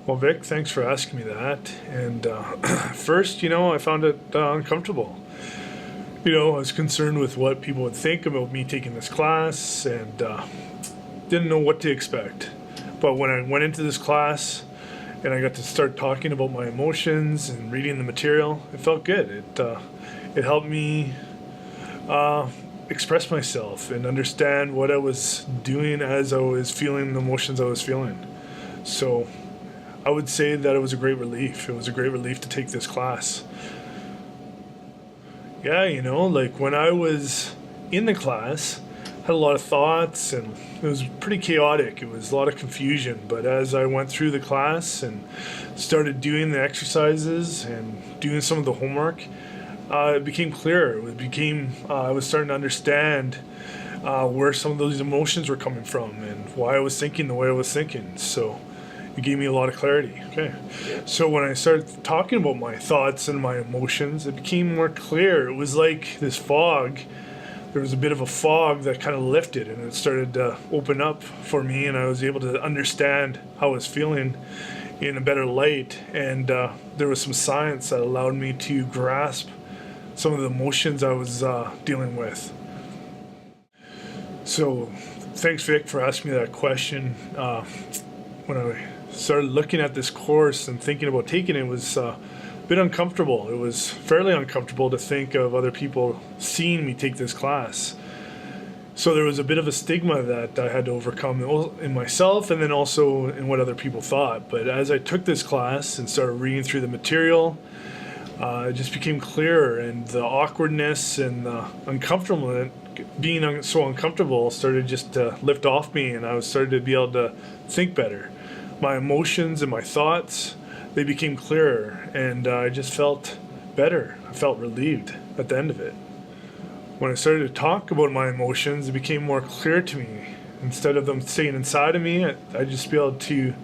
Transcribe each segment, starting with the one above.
Well, Vic, thanks for asking me that. And first, I found it uncomfortable. I was concerned with what people would think about me taking this class and didn't know what to expect. But when I went into this class and I got to start talking about my emotions and reading the material, it felt good. It helped me express myself and understand what I was doing as I was feeling the emotions I was feeling. So I would say that it was a great relief. It was a great relief to take this class. Yeah, like when I was in the class, I had a lot of thoughts and it was pretty chaotic. It was a lot of confusion. But as I went through the class and started doing the exercises and doing some of the homework, it became clearer. I was starting to understand where some of those emotions were coming from and why I was thinking the way I was thinking. So it gave me a lot of clarity. Okay. So when I started talking about my thoughts and my emotions, it became more clear. It was like this fog. There was a bit of a fog that kind of lifted and it started to open up for me, and I was able to understand how I was feeling in a better light. And there was some science that allowed me to grasp some of the emotions I was dealing with. So thanks, Vic, for asking me that question. When I started looking at this course and thinking about taking it, was a bit uncomfortable. It was fairly uncomfortable to think of other people seeing me take this class. So there was a bit of a stigma that I had to overcome in myself and then also in what other people thought. But as I took this class and started reading through the material, it just became clearer, and the awkwardness and the uncomfortable, being so uncomfortable, started just to lift off me, and I started to be able to think better. My emotions and my thoughts, they became clearer, and I just felt better. I felt relieved at the end of it. When I started to talk about my emotions, it became more clear to me. Instead of them staying inside of me, I just be able to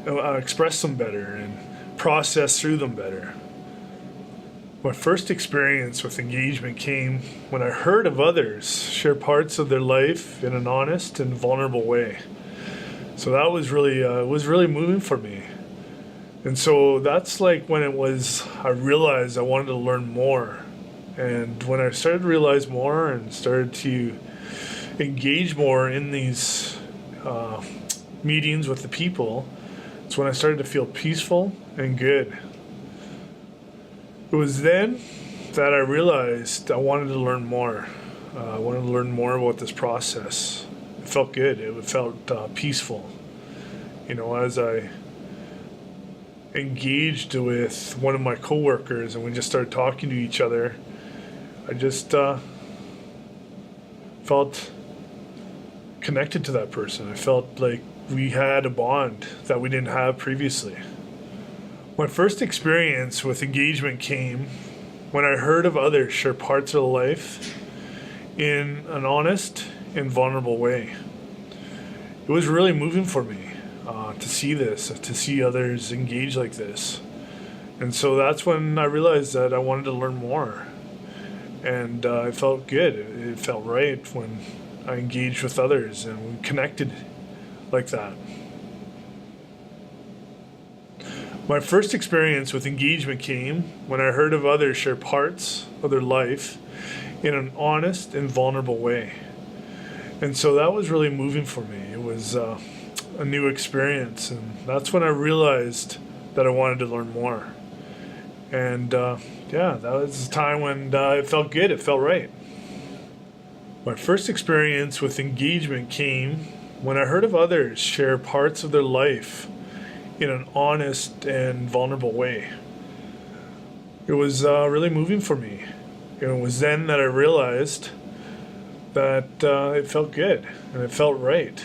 express them better and process through them better. My first experience with engagement came when I heard of others share parts of their life in an honest and vulnerable way. So that was really moving for me. And so that's like when I realized I wanted to learn more. And when I started to realize more and started to engage more in these meetings with the people, it's when I started to feel peaceful and good. It was then that I realized I wanted to learn more. I wanted to learn more about this process. It felt good. It felt peaceful. As I engaged with one of my coworkers and we just started talking to each other, I just felt connected to that person. I felt like we had a bond that we didn't have previously. My first experience with engagement came when I heard of others share parts of their life in an honest and vulnerable way. It was really moving for me to see this, to see others engage like this. And so that's when I realized that I wanted to learn more. And it felt good. It felt right when I engaged with others and we connected like that. My first experience with engagement came when I heard of others share parts of their life in an honest and vulnerable way. And so that was really moving for me. It was a new experience, and that's when I realized that I wanted to learn more. And that was a time when it felt good, it felt right. My first experience with engagement came when I heard of others share parts of their life in an honest and vulnerable way. It was really moving for me. It was then that I realized that it felt good and it felt right.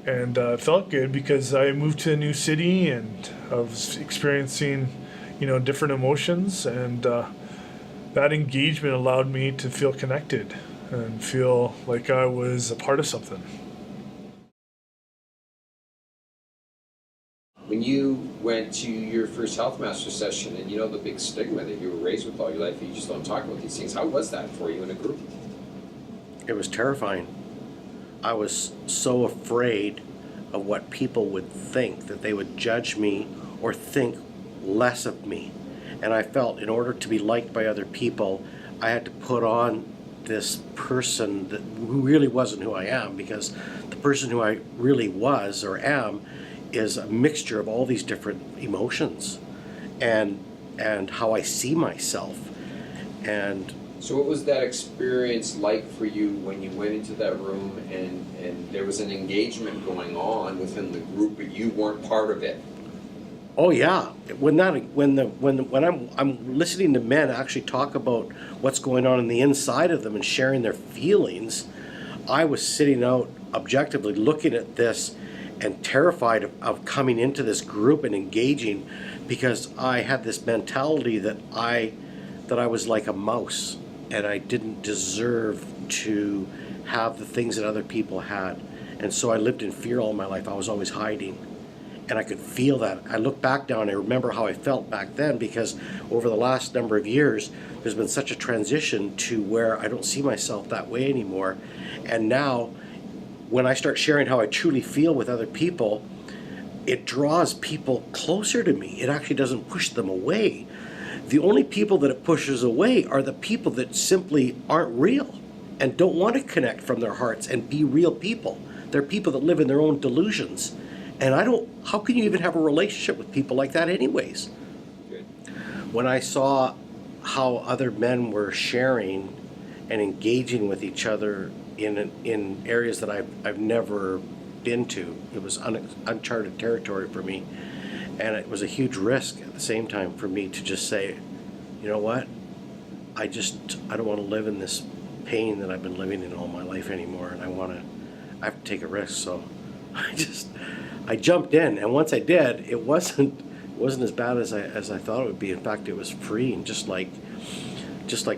And it felt good because I moved to a new city and I was experiencing, different emotions, and that engagement allowed me to feel connected and feel like I was a part of something. When you went to your first Health Master session and the big stigma that you were raised with all your life, you just don't talk about these things, how was that for you in a group? It was terrifying. I was so afraid of what people would think, that they would judge me or think less of me. And I felt in order to be liked by other people, I had to put on this person who really wasn't who I am, because the person who I really was or am is a mixture of all these different emotions and how I see myself. And So what was that experience like for you when you went into that room and there was an engagement going on within the group, but you weren't part of it? oh yeah, when I'm listening to men actually talk about what's going on the inside of them and sharing their feelings, I was sitting out objectively looking at this and terrified of coming into this group and engaging, because I had this mentality that I was like a mouse and I didn't deserve to have the things that other people had. And so I lived in fear all my life. I was always hiding. And I could feel that. I look back now and I remember how I felt back then, because over the last number of years, there's been such a transition to where I don't see myself that way anymore. And now, when I start sharing how I truly feel with other people, it draws people closer to me. It actually doesn't push them away. The only people that it pushes away are the people that simply aren't real and don't want to connect from their hearts and be real people. They're people that live in their own delusions. And how can you even have a relationship with people like that anyways? Good. When I saw how other men were sharing and engaging with each other in areas that I've never been to, it was uncharted territory for me. And it was a huge risk at the same time for me to just say, you know what, I don't want to live in this pain that I've been living in all my life anymore, and I have to take a risk. So I jumped in, and once I did, it wasn't as bad as I thought it would be. In fact, it was freeing, just like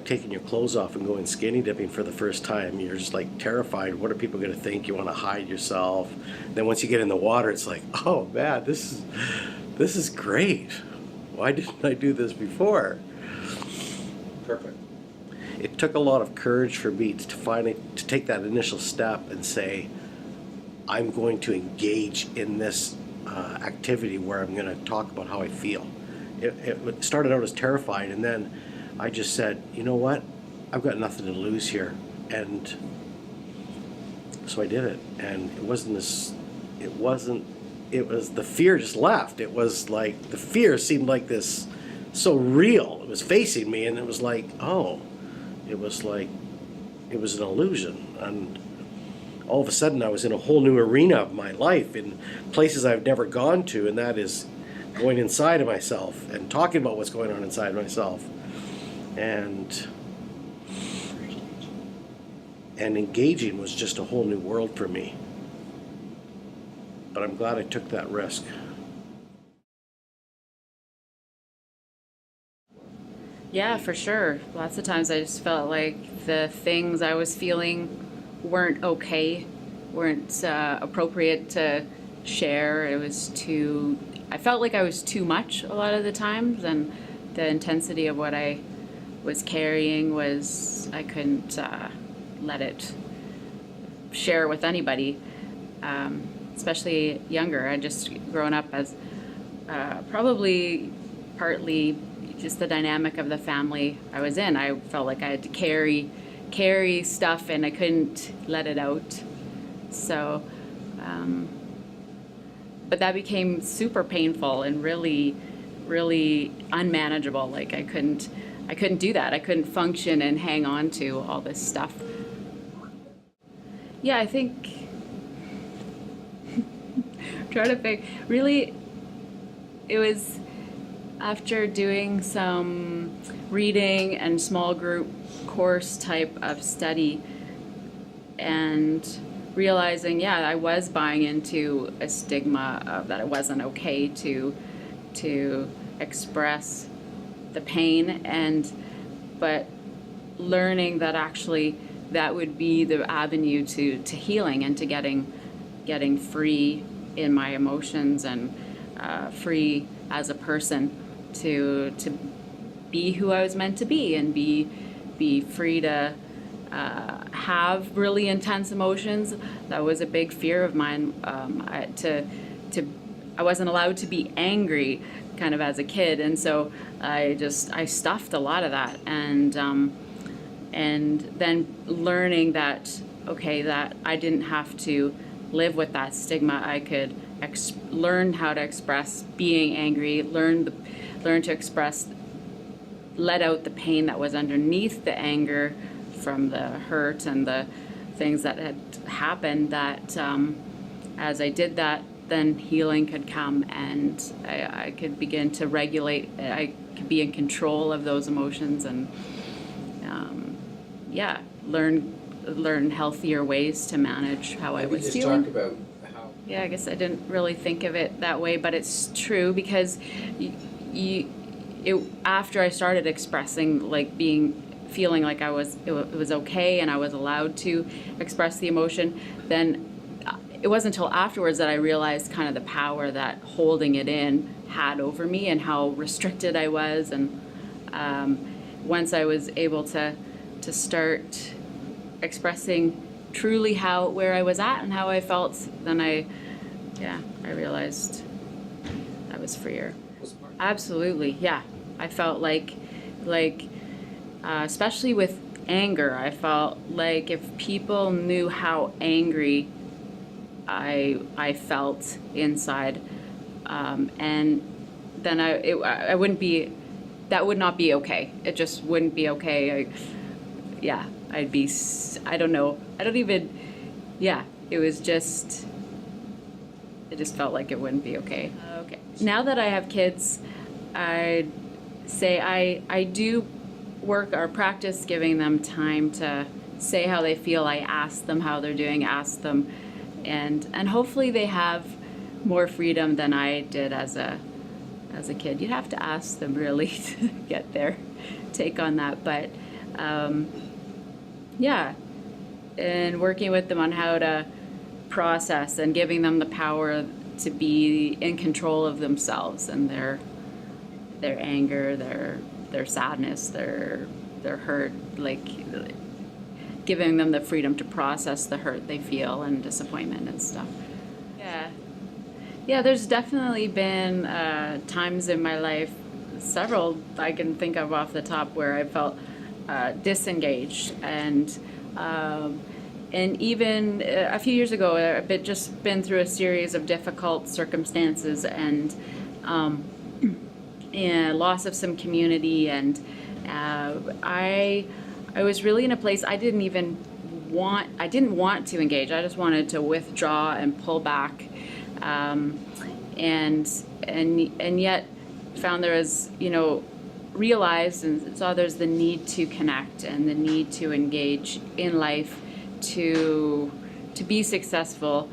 taking your clothes off and going skinny dipping for the first time. You're just like terrified. What are people going to think? You want to hide yourself. Then once you get in the water, it's like, oh man, this is great. Why didn't I do this before? Perfect. It took a lot of courage for me to finally take that initial step and say, I'm going to engage in this activity where I'm going to talk about how I feel. It started out as terrified, and then I just said, you know what? I've got nothing to lose here. And so I did it. And it was the fear just left. It was like, the fear seemed like this so real. It was facing me, and it was like, oh, it was an illusion. And all of a sudden I was in a whole new arena of my life, in places I've never gone to, and that is going inside of myself and talking about what's going on inside myself. And engaging was just a whole new world for me. But I'm glad I took that risk. Yeah, for sure. Lots of times I just felt like the things I was feeling weren't okay, weren't appropriate to share. I felt like I was too much a lot of the times, and the intensity of what I was carrying was, I couldn't let it share with anybody, especially younger. I just grown up as probably partly just the dynamic of the family I was in. I felt like I had to carry stuff, and I couldn't let it out. So, but that became super painful and really, really unmanageable. Like I couldn't do that. I couldn't function and hang on to all this stuff. Yeah, I think trying to think. Really, it was after doing some reading and small group course type of study and realizing, yeah, I was buying into a stigma of that it wasn't okay to express the pain, but learning that actually that would be the avenue to healing and to getting free in my emotions and free as a person to be who I was meant to be and be free to have really intense emotions. That was a big fear of mine. I wasn't allowed to be angry, kind of as a kid, and so I stuffed a lot of that, and then learning that that I didn't have to live with that stigma. I could learn how to express being angry, learn to express, let out the pain that was underneath the anger from the hurt and the things that had happened, that as I did that, then healing could come, and I could begin to regulate. I could be in control of those emotions, and learn healthier ways to manage how I Maybe was just feeling. talk about how. Yeah, I guess I didn't really think of it that way, but it's true, because after I started expressing, like feeling like it was okay and I was allowed to express the emotion, then it wasn't until afterwards that I realized kind of the power that holding it in had over me, and how restricted I was. And once I was able to start expressing truly where I was at and how I felt, then I realized I was freer. Absolutely, yeah. I felt like especially with anger, I felt like if people knew how angry I felt inside, and then I wouldn't be. That would not be okay. It just wouldn't be okay. I'd be. I don't know. I don't even. Yeah, it was just. It just felt like it wouldn't be okay. Okay. Now that I have kids, I'd say I do work or practice giving them time to say how they feel. I ask them how they're doing. Ask them. And hopefully they have more freedom than I did as a kid. You'd have to ask them really to get their take on that. But and working with them on how to process and giving them the power to be in control of themselves and their anger, their sadness, their hurt, like giving them the freedom to process the hurt they feel and disappointment and stuff. Yeah, there's definitely been times in my life, several I can think of off the top, where I felt disengaged, and even a few years ago, I've just been through a series of difficult circumstances, and loss of some community, and I was really in a place I didn't want to engage. I just wanted to withdraw and pull back, and yet found there was, realized and saw there's the need to connect and the need to engage in life to be successful,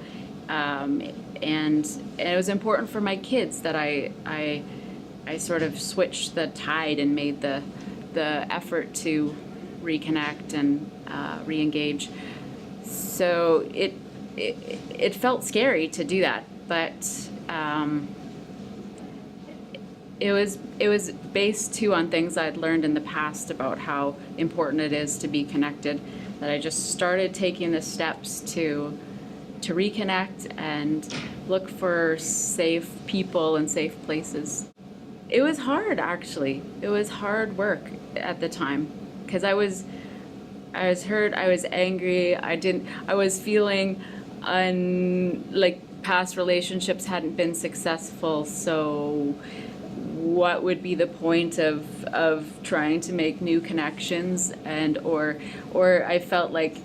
and it was important for my kids that I sort of switched the tide and made the effort to reconnect and re-engage. So it felt scary to do that, but it was based too on things I'd learned in the past about how important it is to be connected, that I just started taking the steps to reconnect and look for safe people and safe places. It was hard, actually. It was hard work at the time, because I was hurt, I was angry, I was feeling like past relationships hadn't been successful, so what would be the point of trying to make new connections, and or I felt like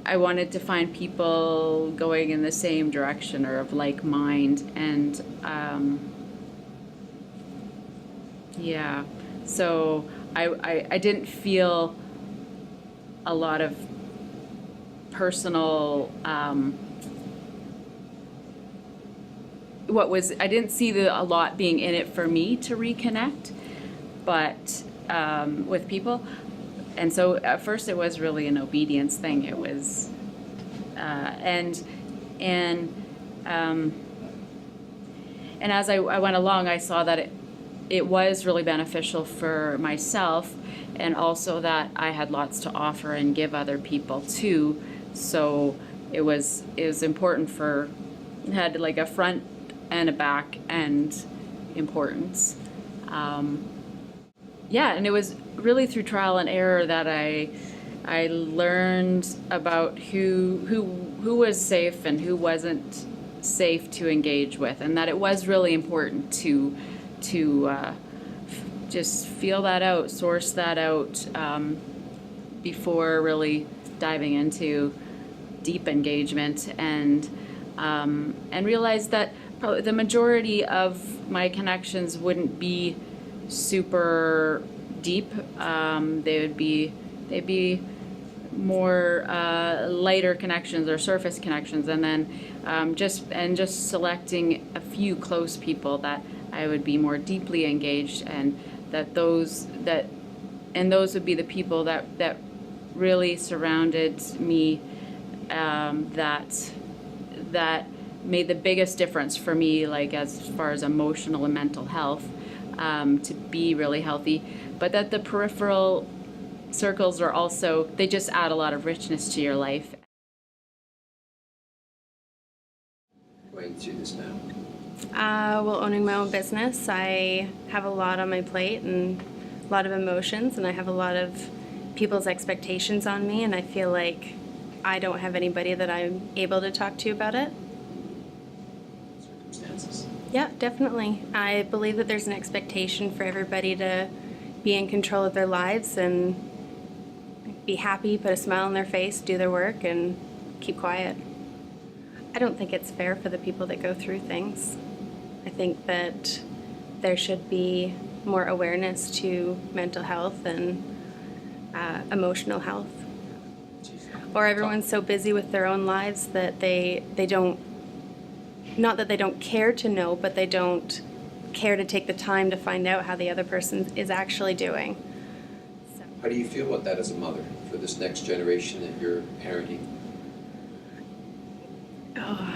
I wanted to find people going in the same direction or of like mind, and so I didn't feel a lot of personal I didn't see a lot being in it for me to reconnect, but with people. And so at first it was really an obedience thing. It was, and as I went along, I saw that it was really beneficial for myself, and also that I had lots to offer and give other people too. So it was important for, it had like a front and a back end importance. Yeah, and it was really through trial and error that I learned about who was safe and who wasn't safe to engage with, and that it was really important to just feel that out, source that out, before really diving into deep engagement, and realize that probably the majority of my connections wouldn't be super deep. They'd be more lighter connections or surface connections, and then just selecting a few close people that I would be more deeply engaged, and those would be the people that really surrounded me, that made the biggest difference for me, like as far as emotional and mental health, to be really healthy. But that the peripheral circles are also, they just add a lot of richness to your life. Going through this now. Well, owning my own business, I have a lot on my plate and a lot of emotions, and I have a lot of people's expectations on me, and I feel like I don't have anybody that I'm able to talk to about it. Circumstances. Yeah, definitely. I believe that there's an expectation for everybody to be in control of their lives and be happy, put a smile on their face, do their work, and keep quiet. I don't think it's fair for the people that go through things. I think that there should be more awareness to mental health and emotional health. Or everyone's so busy with their own lives that they don't, not that they don't care to know, but they don't care to take the time to find out how the other person is actually doing. So. How do you feel about that as a mother for this next generation that you're parenting? Oh,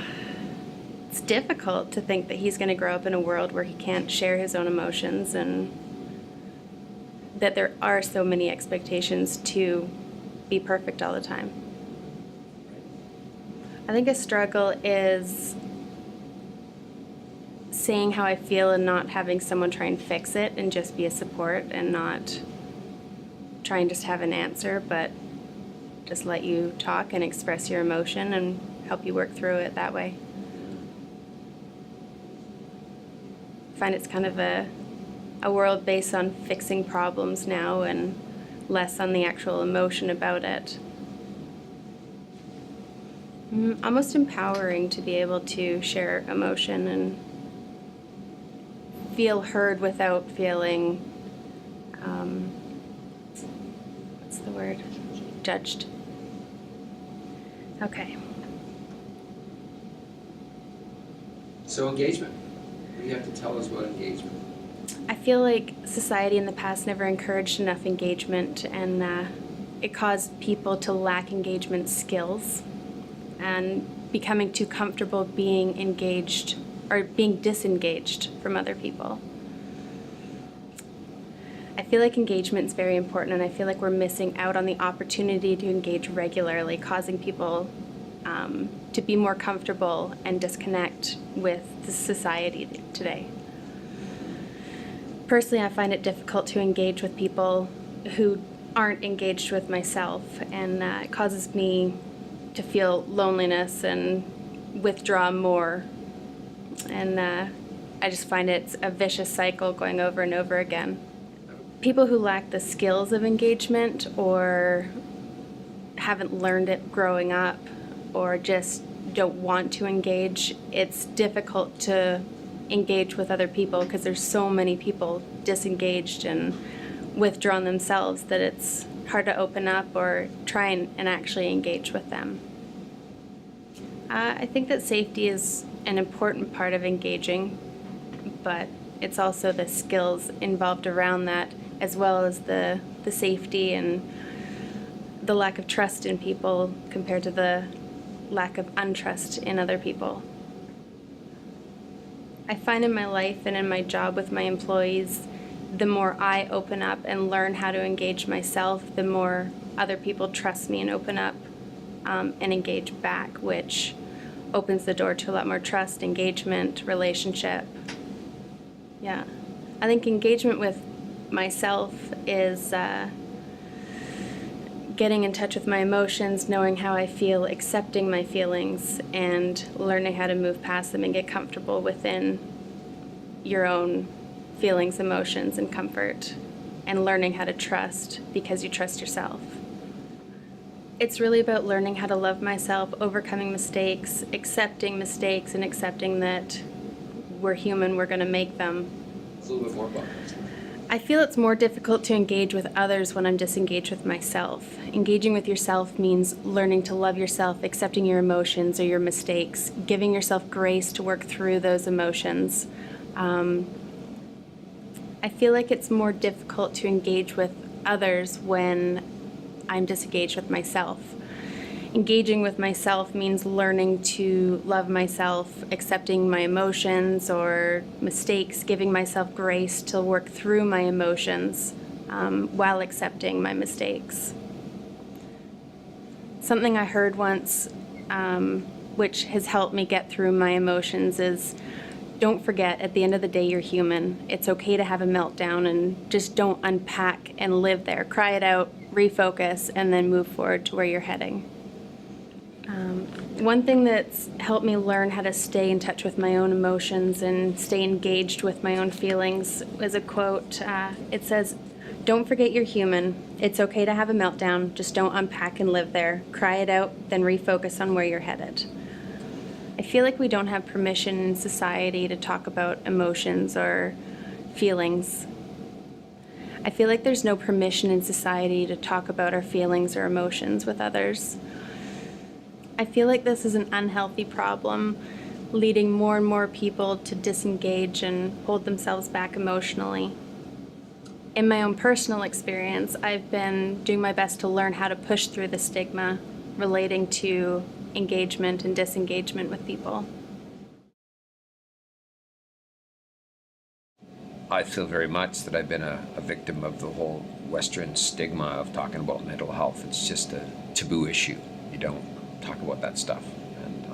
it's difficult to think that he's going to grow up in a world where he can't share his own emotions, and that there are so many expectations to be perfect all the time. I think a struggle is saying how I feel and not having someone try and fix it and just be a support, and not try and just have an answer, but just let you talk and express your emotion and help you work through it that way. I find it's kind of a world based on fixing problems now and less on the actual emotion about it. Almost empowering to be able to share emotion and feel heard without feeling, what's the word? Judged. Okay. So engagement. What do you have to tell us about engagement? I feel like society in the past never encouraged enough engagement, and it caused people to lack engagement skills and becoming too comfortable being engaged or being disengaged from other people. I feel like engagement is very important, and I feel like we're missing out on the opportunity to engage regularly, causing people to be more comfortable and disconnect with the society today. Personally, I find it difficult to engage with people who aren't engaged with myself, and it causes me to feel loneliness and withdraw more. And I just find it's a vicious cycle going over and over again. People who lack the skills of engagement or haven't learned it growing up or just don't want to engage, it's difficult to engage with other people because there's so many people disengaged and withdrawn themselves that it's hard to open up or try and actually engage with them. I think that safety is an important part of engaging, but it's also the skills involved around that, as well as the safety and the lack of trust in people compared to the lack of untrust in other people. I find in my life and in my job with my employees, the more I open up and learn how to engage myself, the more other people trust me and open up and engage back, which opens the door to a lot more trust, engagement, relationship. Yeah. I think engagement with myself is getting in touch with my emotions, knowing how I feel, accepting my feelings, and learning how to move past them and get comfortable within your own feelings, emotions, and comfort, and learning how to trust because you trust yourself. It's really about learning how to love myself, overcoming mistakes, and accepting that we're human, we're going to make them. It's a little bit more about that. I feel it's more difficult to engage with others when I'm disengaged with myself. Engaging with yourself means learning to love yourself, accepting your emotions or your mistakes, giving yourself grace to work through those emotions. I feel like it's more difficult to engage with others when I'm disengaged with myself. Engaging with myself means learning to love myself, accepting my emotions or mistakes, giving myself grace to work through my emotions while accepting my mistakes. Something I heard once, which has helped me get through my emotions, is don't forget, at the end of the day, you're human. It's okay to have a meltdown, and just don't unpack and live there. Cry it out, refocus, and then move forward to where you're heading. One thing that's helped me learn how to stay in touch with my own emotions and stay engaged with my own feelings is a quote. It says, "Don't forget you're human. It's okay to have a meltdown. Just don't unpack and live there. Cry it out, then refocus on where you're headed." I feel like we don't have permission in society to talk about emotions or feelings. I feel like there's no permission in society to talk about our feelings or emotions with others. I feel like this is an unhealthy problem, leading more and more people to disengage and hold themselves back emotionally. In my own personal experience, I've been doing my best to learn how to push through the stigma relating to engagement and disengagement with people. I feel very much that I've been a victim of the whole Western stigma of talking about mental health. It's just a taboo issue. You don't talk about that stuff. And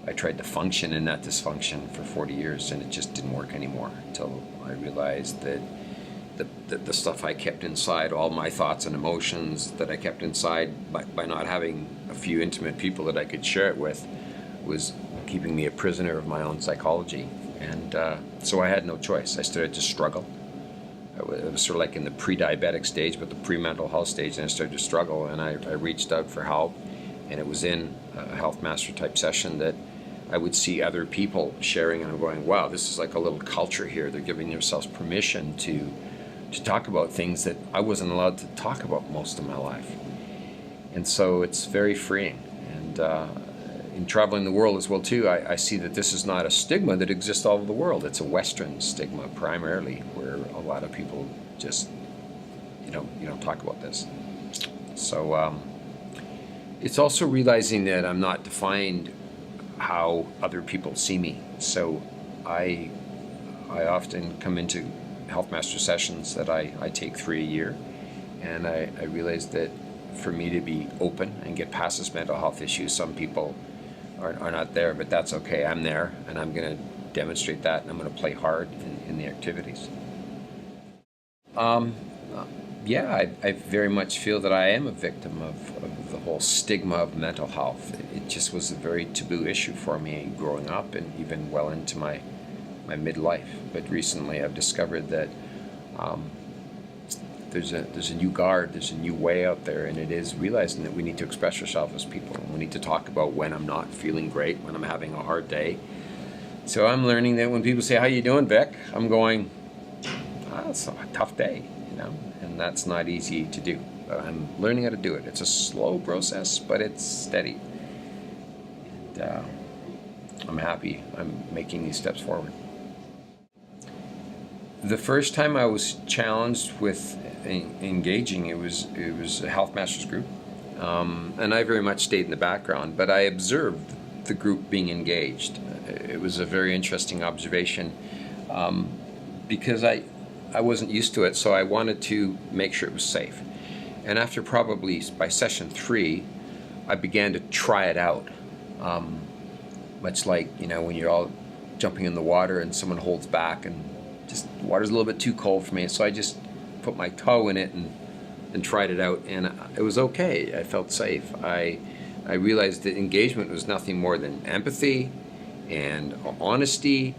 I tried to function in that dysfunction for 40 years, and it just didn't work anymore until I realized that the stuff I kept inside, all my thoughts and emotions that I kept inside by not having a few intimate people that I could share it with, was keeping me a prisoner of my own psychology. And so I had no choice. I started to struggle. It was sort of like in the pre-diabetic stage, but the pre-mental health stage, and I started to struggle, and I reached out for help. And it was in a Health Master type session that I would see other people sharing, and I'm going, wow, this is like a little culture here. They're giving themselves permission to talk about things that I wasn't allowed to talk about most of my life. And so it's very freeing. And in traveling the world as well too, I see that this is not a stigma that exists all over the world. It's a Western stigma primarily, where a lot of people just, you don't talk about this. So it's also realizing that I'm not defined how other people see me. So I often come into Health Master sessions that I take 3 a year, and I realized that for me to be open and get past this mental health issue, some people are not there, but that's okay. I'm there, and I'm going to demonstrate that, and I'm going to play hard in the activities. Yeah, I very much feel that I am a victim of the whole stigma of mental health. It just was a very taboo issue for me growing up, and even well into my midlife. But recently I've discovered that there's a new guard, there's a new way out there, and it is realizing that we need to express ourselves as people. We need to talk about when I'm not feeling great, when I'm having a hard day. So I'm learning that when people say, "How you doing, Vic?" I'm going, it's a tough day, and that's not easy to do. But I'm learning how to do it. It's a slow process, but it's steady. And I'm happy I'm making these steps forward. The first time I was challenged with engaging, it was a Health Masters group, and I very much stayed in the background, but I observed the group being engaged. It was a very interesting observation because I wasn't used to it, so I wanted to make sure it was safe. And after probably by session 3, I began to try it out. Much like, when you're all jumping in the water and someone holds back and just the water's a little bit too cold for me. So I just put my toe in it and tried it out, and it was okay. I felt safe. I realized that engagement was nothing more than empathy and honesty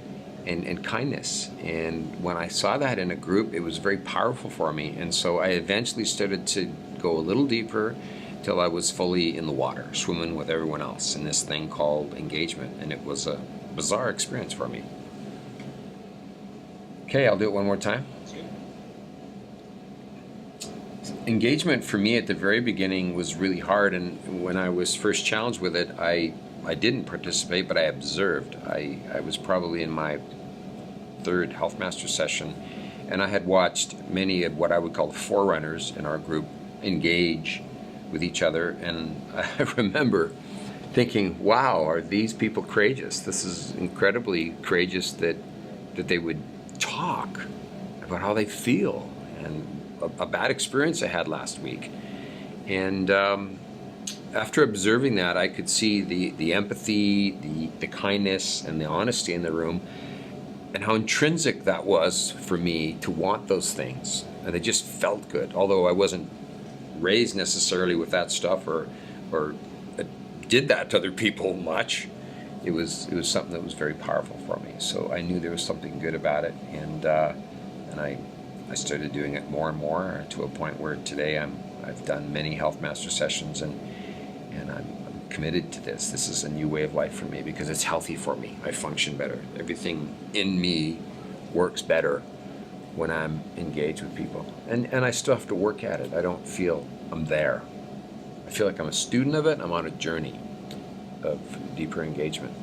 and kindness. And when I saw that in a group, it was very powerful for me. And so I eventually started to go a little deeper till I was fully in the water, swimming with everyone else in this thing called engagement. And it was a bizarre experience for me. Okay, I'll do it one more time. Engagement for me at the very beginning was really hard, and when I was first challenged with it, I didn't participate, but I observed. I was probably in my 3rd Health Master session, and I had watched many of what I would call the forerunners in our group engage with each other, and I remember thinking, wow, are these people courageous? This is incredibly courageous that they would talk about how they feel, and a bad experience I had last week. And after observing that, I could see the empathy, the kindness, and the honesty in the room, and how intrinsic that was for me to want those things. And it just felt good, although I wasn't raised necessarily with that stuff or did that to other people much. It was something that was very powerful for me. So I knew there was something good about it, and I started doing it more and more to a point where today I've done many Health Master sessions, and I'm committed to this. This is a new way of life for me because it's healthy for me. I function better. Everything in me works better when I'm engaged with people. And I still have to work at it. I don't feel I'm there. I feel like I'm a student of it. I'm on a journey of deeper engagement.